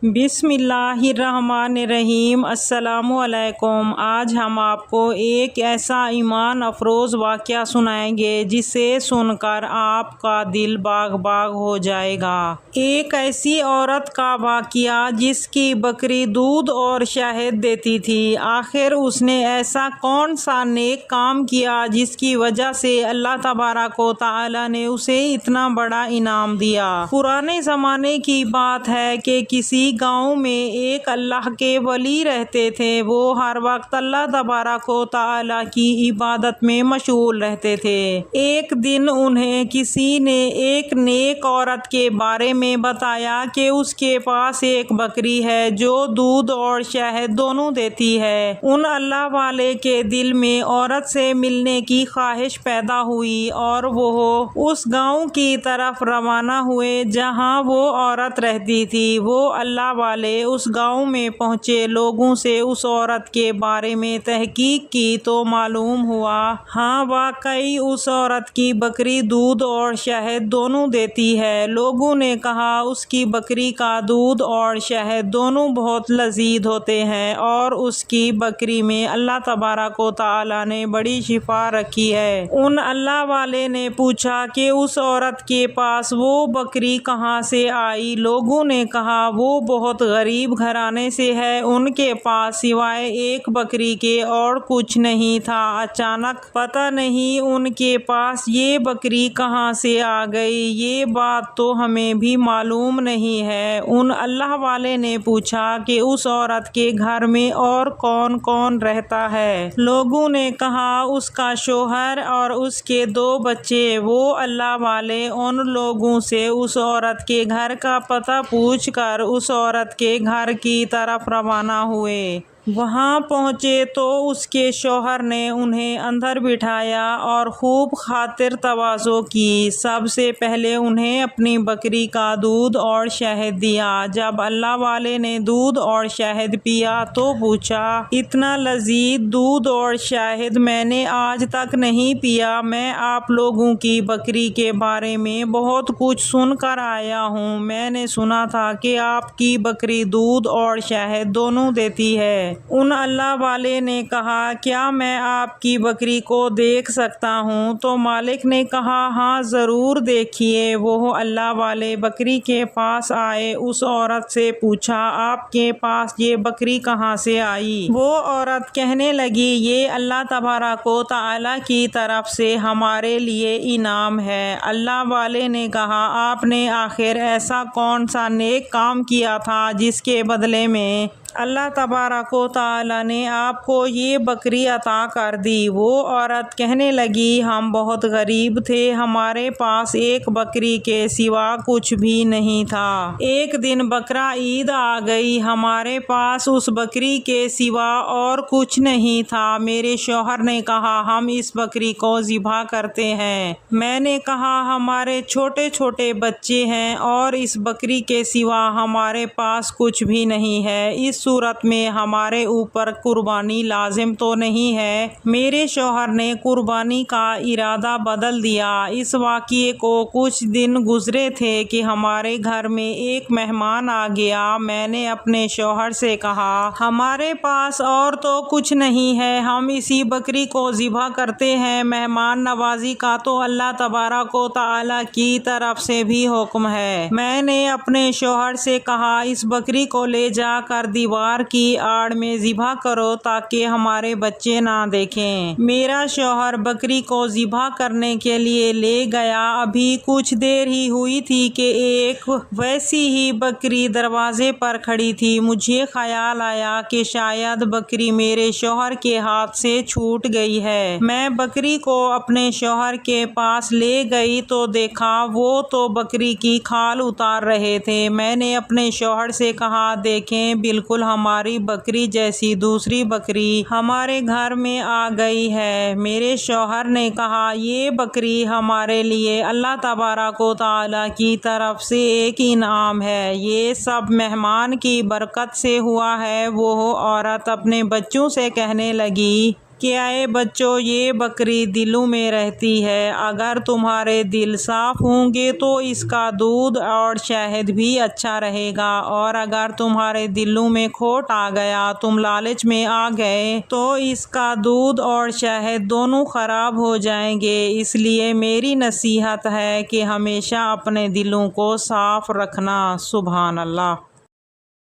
بسم اللہ الرحمن الرحیم۔ السلام علیکم۔ آج ہم آپ کو ایک ایسا ایمان افروز واقعہ سنائیں گے جسے سن کر آپ کا دل باغ باغ ہو جائے گا۔ ایک ایسی عورت کا واقعہ جس کی بکری دودھ اور شہد دیتی تھی۔ آخر اس نے ایسا کون سا نیک کام کیا جس کی وجہ سے اللہ تبارک و تعالی نے اسے اتنا بڑا انعام دیا۔ پرانے زمانے کی بات ہے کہ کسی گاؤں میں ایک اللہ کے ولی رہتے تھے۔ وہ ہر وقت اللہ تبارک و تعالی کی عبادت میں مشغول رہتے تھے۔ ایک دن انہیں کسی نے ایک نیک عورت کے بارے میں بتایا کہ اس کے پاس ایک بکری ہے جو دودھ اور شہد دونوں دیتی ہے۔ ان اللہ والے کے دل میں عورت سے ملنے کی خواہش پیدا ہوئی اور وہ اس گاؤں کی طرف روانہ ہوئے جہاں وہ عورت رہتی تھی۔ وہ اللہ والے اس گاؤں میں پہنچے، لوگوں سے اس عورت کے بارے میں تحقیق کی تو معلوم ہوا ہاں واقعی اس عورت کی بکری دودھ اور شہد دونوں دیتی ہے۔ لوگوں نے کہا اس کی بکری کا دودھ اور شہد دونوں بہت لذیذ ہوتے ہیں اور اس کی بکری میں اللہ تبارک و تعالی نے بڑی شفا رکھی ہے۔ ان اللہ والے نے پوچھا کہ اس عورت کے پاس وہ بکری کہاں سے آئی؟ لوگوں نے کہا وہ بہت غریب گھرانے سے ہے، ان کے پاس سوائے ایک بکری کے اور کچھ نہیں تھا۔ اچانک پتہ نہیں ان کے پاس یہ بکری کہاں سے آ گئی، یہ بات تو ہمیں بھی معلوم نہیں ہے۔ ان اللہ والے نے پوچھا کہ اس عورت کے گھر میں اور کون کون رہتا ہے؟ لوگوں نے کہا اس کا شوہر اور اس کے 2 بچے۔ وہ اللہ والے ان لوگوں سے اس عورت کے گھر کا پتہ پوچھ کر اس عورت کے گھر کی طرف روانہ ہوئے۔ وہاں پہنچے تو اس کے شوہر نے انہیں اندر بٹھایا اور خوب خاطر تواضع کی۔ سب سے پہلے انہیں اپنی بکری کا دودھ اور شہد دیا۔ جب اللہ والے نے دودھ اور شہد پیا تو پوچھا اتنا لذیذ دودھ اور شہد میں نے آج تک نہیں پیا۔ میں آپ لوگوں کی بکری کے بارے میں بہت کچھ سن کر آیا ہوں۔ میں نے سنا تھا کہ آپ کی بکری دودھ اور شہد دونوں دیتی ہے۔ ان اللہ والے نے کہا کیا میں آپ کی بکری کو دیکھ سکتا ہوں؟ تو مالک نے کہا ہاں ضرور دیکھیے۔ وہ اللہ والے بکری کے پاس آئے۔ اس عورت سے پوچھا آپ کے پاس یہ بکری کہاں سے آئی؟ وہ عورت کہنے لگی یہ اللہ تبارک و تعالی کی طرف سے ہمارے لیے انعام ہے۔ اللہ والے نے کہا آپ نے آخر ایسا کون سا نیک کام کیا تھا جس کے بدلے میں اللہ تبارک و تعالی نے آپ کو یہ بکری عطا کر دی؟ وہ عورت کہنے لگی ہم بہت غریب تھے، ہمارے پاس ایک بکری کے سوا کچھ بھی نہیں تھا۔ ایک دن بقرہ عید آ گئی، ہمارے پاس اس بکری کے سوا اور کچھ نہیں تھا۔ میرے شوہر نے کہا ہم اس بکری کو ذبح کرتے ہیں۔ میں نے کہا ہمارے چھوٹے چھوٹے بچے ہیں اور اس بکری کے سوا ہمارے پاس کچھ بھی نہیں ہے، اس صورت میں ہمارے اوپر قربانی لازم تو نہیں ہے۔ میرے شوہر نے قربانی کا ارادہ بدل دیا۔ اس واقعے کو کچھ دن گزرے تھے کہ ہمارے گھر میں ایک مہمان آ گیا۔ میں نے اپنے شوہر سے کہا ہمارے پاس اور تو کچھ نہیں ہے، ہم اسی بکری کو ذبح کرتے ہیں۔ مہمان نوازی کا تو اللہ تبارک و تعالی کی طرف سے بھی حکم ہے۔ میں نے اپنے شوہر سے کہا اس بکری کو لے جا کر دیوار کی آڑ میں ذبح کرو تاکہ ہمارے بچے نہ دیکھیں۔ میرا شوہر بکری کو ذبح کرنے کے لیے لے گیا۔ ابھی کچھ دیر ہی ہوئی تھی کہ ایک ویسی ہی بکری دروازے پر کھڑی تھی۔ مجھے خیال آیا کہ شاید بکری میرے شوہر کے ہاتھ سے چھوٹ گئی ہے۔ میں بکری کو اپنے شوہر کے پاس لے گئی تو دیکھا وہ تو بکری کی کھال اتار رہے تھے۔ میں نے اپنے شوہر سے کہا دیکھیں بالکل ہماری بکری جیسی دوسری بکری ہمارے گھر میں آ گئی ہے۔ میرے شوہر نے کہا یہ بکری ہمارے لیے اللہ تبارک و تعالی کی طرف سے ایک انعام ہے، یہ سب مہمان کی برکت سے ہوا ہے۔ وہ عورت اپنے بچوں سے کہنے لگی کہ اے بچوں، یہ بکری دلوں میں رہتی ہے، اگر تمہارے دل صاف ہوں گے تو اس کا دودھ اور شہد بھی اچھا رہے گا، اور اگر تمہارے دلوں میں کھوٹ آ گیا، تم لالچ میں آ گئے تو اس کا دودھ اور شہد دونوں خراب ہو جائیں گے۔ اس لیے میری نصیحت ہے کہ ہمیشہ اپنے دلوں کو صاف رکھنا۔ سبحان اللہ۔